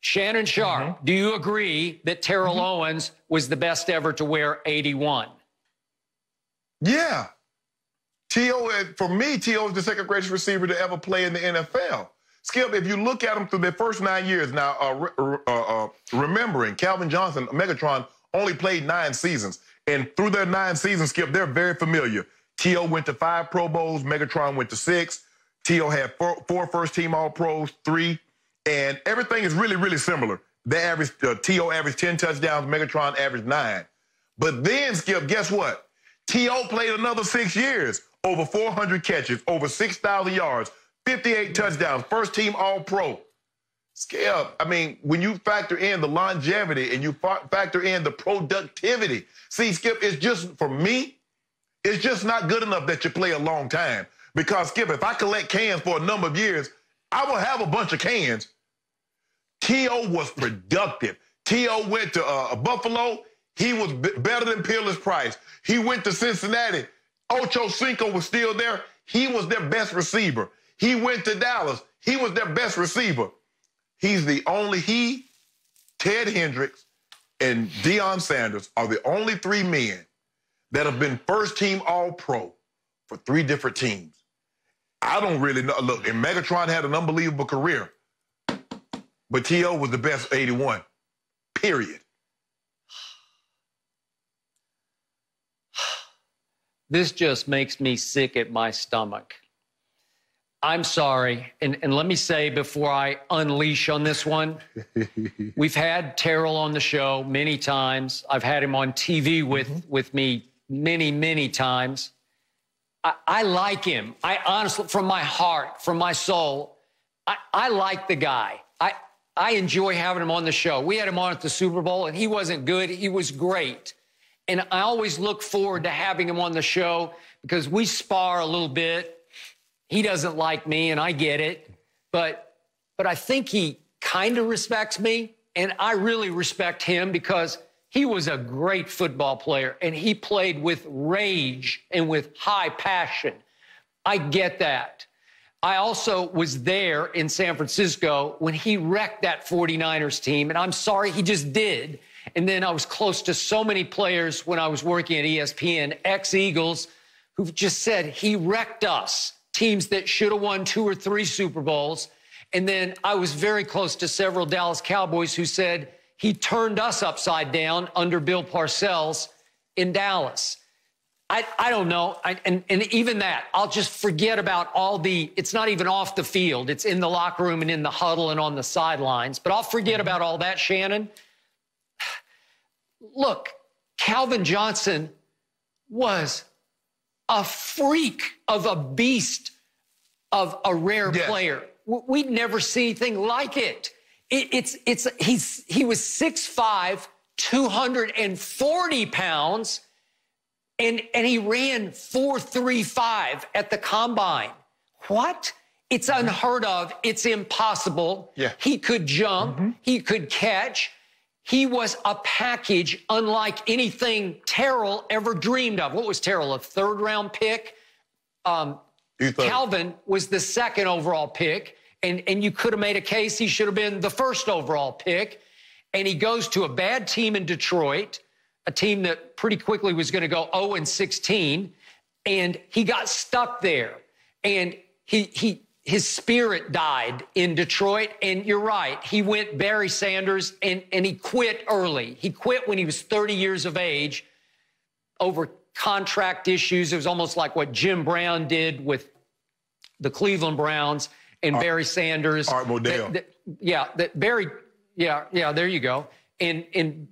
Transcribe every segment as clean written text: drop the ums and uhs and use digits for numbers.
Shannon Sharpe, do you agree that Terrell Owens was the best ever to wear 81? Yeah. For me, T.O. is the second greatest receiver to ever play in the NFL. Skip, if you look at him through their first 9 years, now remembering Calvin Johnson, Megatron, only played 9 seasons. And through their 9 seasons, Skip, they're very familiar. T.O. went to 5 Pro Bowls, Megatron went to 6. T.O. had 4 first-team All-Pros, 3. And everything is really, really similar. T.O. averaged 10 touchdowns, Megatron averaged 9. But then, Skip, guess what? T.O. played another 6 years, over 400 catches, over 6,000 yards, 58 touchdowns, first-team All-Pro. Skip, I mean, when you factor in the longevity and you factor in the productivity, see, Skip, it's just, for me, it's just not good enough that you play a long time. Because, Skip, if I collect cans for a number of years, I will have a bunch of cans. T.O. was productive. T.O. went to Buffalo. He was better than Peerless Price. He went to Cincinnati. Ocho Cinco was still there. He was their best receiver. He went to Dallas. He was their best receiver. Ted Hendricks, and Deion Sanders are the only 3 men that have been first-team All-Pro for 3 different teams. I don't really know. Look, and Megatron had an unbelievable career, but T.O. was the best 81, period. This just makes me sick at my stomach. I'm sorry, and let me say before I unleash on this one, we've had Terrell on the show many times. I've had him on TV with me many, many times. I like him. I honestly, from my heart, from my soul, I like the guy. I enjoy having him on the show. We had him on at the Super Bowl, and he wasn't good. He was great. And I always look forward to having him on the show because we spar a little bit. He doesn't like me, and I get it. But I think he kind of respects me, and I really respect him because he was a great football player, and he played with rage and with high passion. I get that. I also was there in San Francisco when he wrecked that 49ers team, and I'm sorry, he just did. And then I was close to so many players when I was working at ESPN, ex-Eagles, who've just said he wrecked us, teams that should have won 2 or 3 Super Bowls. And then I was very close to several Dallas Cowboys who said he turned us upside down under Bill Parcells in Dallas. I don't know. And even that, I'll just forget about all it's not even off the field. It's in the locker room and in the huddle and on the sidelines. But I'll forget about all that, Shannon. Look, Calvin Johnson was a freak of a beast of a rare player. We'd never seen anything like it. He was 6'5", 240 pounds, and he ran 4.35 at the combine. What? It's unheard of. It's impossible. Yeah. He could jump. He could catch. He was a package unlike anything Terrell ever dreamed of. What was Terrell, a 3rd-round pick? Calvin was the 2nd overall pick, and you could have made a case he should have been the 1st overall pick. And he goes to a bad team in Detroit, a team that pretty quickly was going to go 0-16, and he got stuck there. And his spirit died in Detroit, and you're right. He went Barry Sanders, and he quit early. He quit when he was 30 years of age over contract issues. It was almost like what Jim Brown did with the Cleveland Browns and Barry Sanders. Art Modell. Barry, there you go. And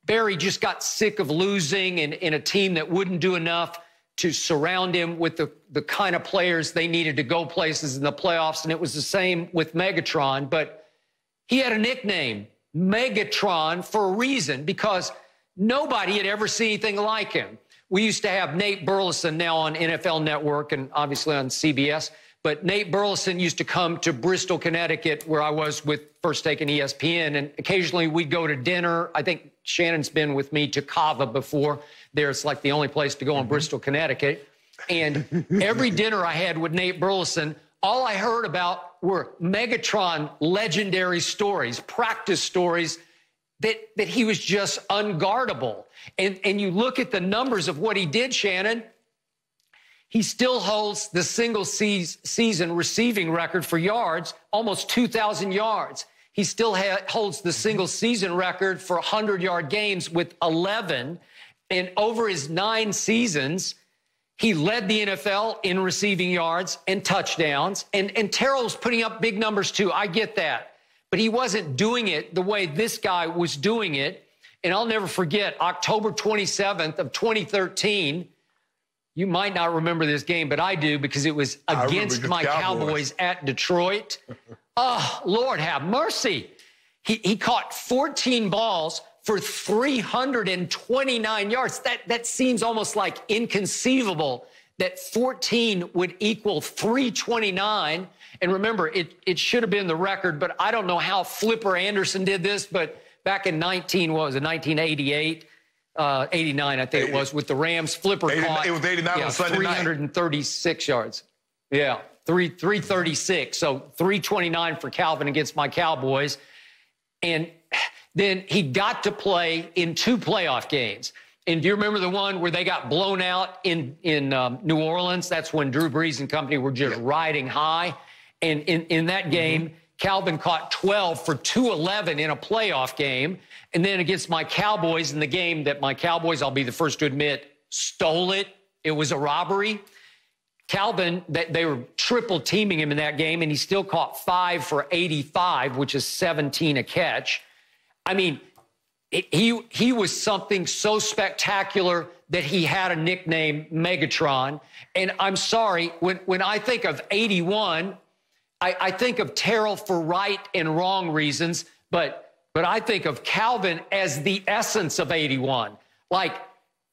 Barry just got sick of losing in a team that wouldn't do enough to surround him with the kind of players they needed to go places in the playoffs. And it was the same with Megatron. But he had a nickname, Megatron, for a reason, because nobody had ever seen anything like him. We used to have Nate Burleson, now on NFL Network and obviously on CBS. But Nate Burleson used to come to Bristol, Connecticut, where I was with First Take and ESPN. And occasionally we'd go to dinner. I think Shannon's been with me to Cava before. There's like the only place to go in Bristol, Connecticut. And every dinner I had with Nate Burleson, all I heard about were Megatron legendary stories, practice stories that he was just unguardable. And you look at the numbers of what he did, Shannon, he still holds the single season receiving record for yards, almost 2,000 yards. He still holds the single season record for 100-yard games with 11. And over his 9 seasons, he led the NFL in receiving yards and touchdowns. And Terrell's putting up big numbers too. I get that. But he wasn't doing it the way this guy was doing it. And I'll never forget October 27th of 2013. You might not remember this game, but I do because it was against my Cowboys at Detroit. Oh, Lord have mercy. He caught 14 balls for 329 yards. That seems almost like inconceivable that 14 would equal 329. And remember, it should have been the record, but I don't know how Flipper Anderson did this, but back in 1988, 89, I think it was, with the Rams, Flipper caught. It was 89 on Sunday 336 yards. Yeah, 336. So 329 for Calvin against my Cowboys. And then he got to play in 2 playoff games. And do you remember the one where they got blown out in New Orleans? That's when Drew Brees and company were just riding high. And in that game, Calvin caught 12 for 211 in a playoff game. And then against my Cowboys in the game that my Cowboys, I'll be the first to admit, stole it. It was a robbery. Calvin, they were triple teaming him in that game, and he still caught 5 for 85, which is 17 a catch. I mean, he was something so spectacular that he had a nickname, Megatron. And I'm sorry, when I think of 81, I think of Terrell for right and wrong reasons, but I think of Calvin as the essence of 81, like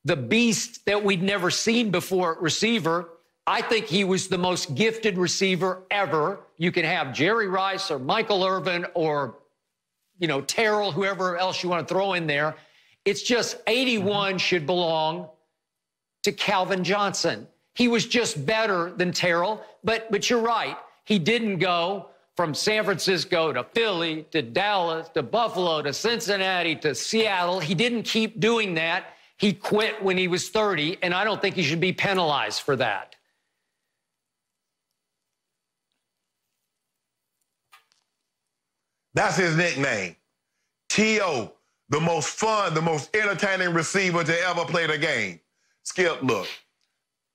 the beast that we'd never seen before at receiver. I think he was the most gifted receiver ever. You can have Jerry Rice or Michael Irvin or, Terrell, whoever else you want to throw in there. It's just 81 should belong to Calvin Johnson. He was just better than Terrell, but you're right. He didn't go from San Francisco to Philly to Dallas to Buffalo to Cincinnati to Seattle. He didn't keep doing that. He quit when he was 30, and I don't think he should be penalized for that. That's his nickname. T.O., the most fun, the most entertaining receiver to ever play the game. Skip, look,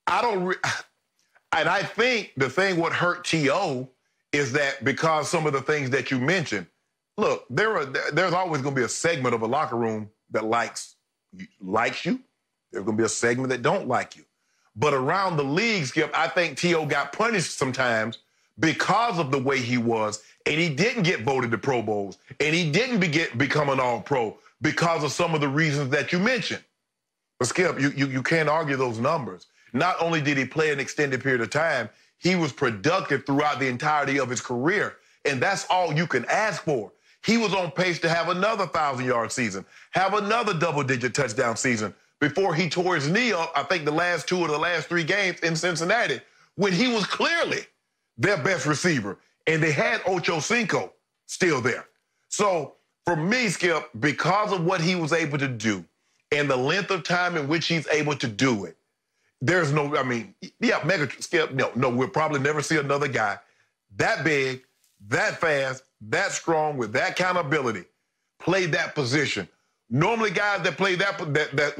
and I think the thing what hurt T.O. is that because some of the things that you mentioned, look, there's always going to be a segment of a locker room that likes you. There's going to be a segment that don't like you. But around the league, Skip, I think T.O. got punished sometimes because of the way he was, and he didn't get voted to Pro Bowls, and he didn't become an All-Pro because of some of the reasons that you mentioned. But Skip, you can't argue those numbers. Not only did he play an extended period of time, he was productive throughout the entirety of his career, and that's all you can ask for. He was on pace to have another 1,000-yard season, have another double-digit touchdown season before he tore his knee up, I think the last 2 of the last 3 games in Cincinnati, when he was clearly their best receiver, and they had Ocho Cinco still there. So for me, Skip, because of what he was able to do and the length of time in which he's able to do it, there's no, Skip, no, we'll probably never see another guy that big, that fast, that strong, with that kind of ability, play that position. Normally guys that play that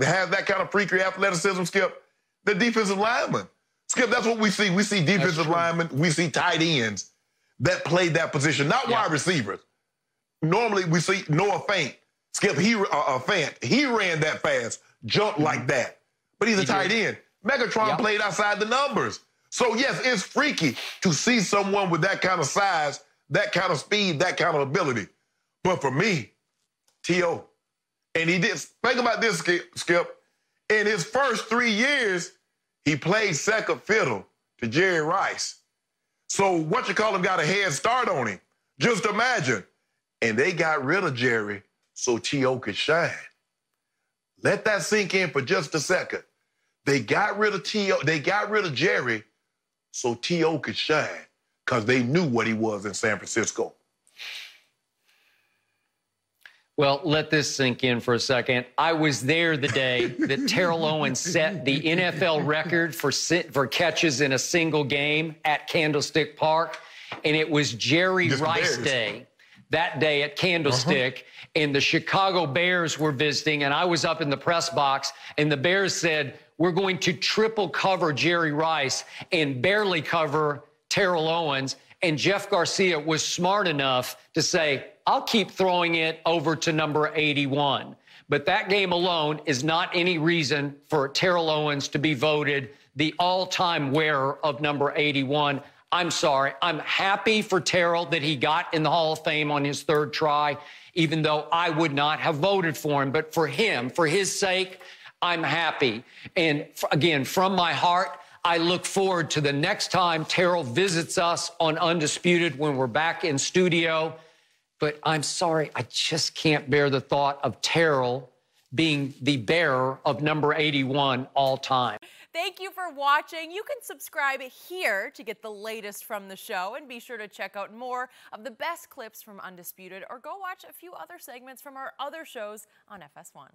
have that kind of freaky athleticism, Skip, the defensive lineman. Skip, that's what we see. We see defensive linemen, we see tight ends that play that position, not wide receivers. Normally we see Noah Fant. Skip, he ran that fast, jumped like that. But he's a tight end. Megatron played outside the numbers. So, yes, it's freaky to see someone with that kind of size, that kind of speed, that kind of ability. But for me, T.O., and he did, think about this, Skip. In his first 3 years, he played second fiddle to Jerry Rice. So whatchamacallit got a head start on him. Just imagine. And they got rid of Jerry so T.O. could shine. Let that sink in for just a second. They got rid of T.O., they got rid of Jerry so T.O. could shine. because they knew what he was in San Francisco. Well, let this sink in for a second. I was there the day that Terrell Owens set the NFL record for catches in a single game at Candlestick Park, and it was Jerry Rice Day. That day at Candlestick, and the Chicago Bears were visiting, and I was up in the press box, and the Bears said, we're going to triple cover Jerry Rice and barely cover Terrell Owens. And Jeff Garcia was smart enough to say, I'll keep throwing it over to number 81. But that game alone is not any reason for Terrell Owens to be voted the all-time wearer of number 81. I'm sorry. I'm happy for Terrell that he got in the Hall of Fame on his third try, even though I would not have voted for him. But for him, for his sake, I'm happy. And again, from my heart, I look forward to the next time Terrell visits us on Undisputed when we're back in studio. But I'm sorry, I just can't bear the thought of Terrell being the bearer of number 81 all time. Thank you for watching. You can subscribe here to get the latest from the show, and be sure to check out more of the best clips from Undisputed, or go watch a few other segments from our other shows on FS1.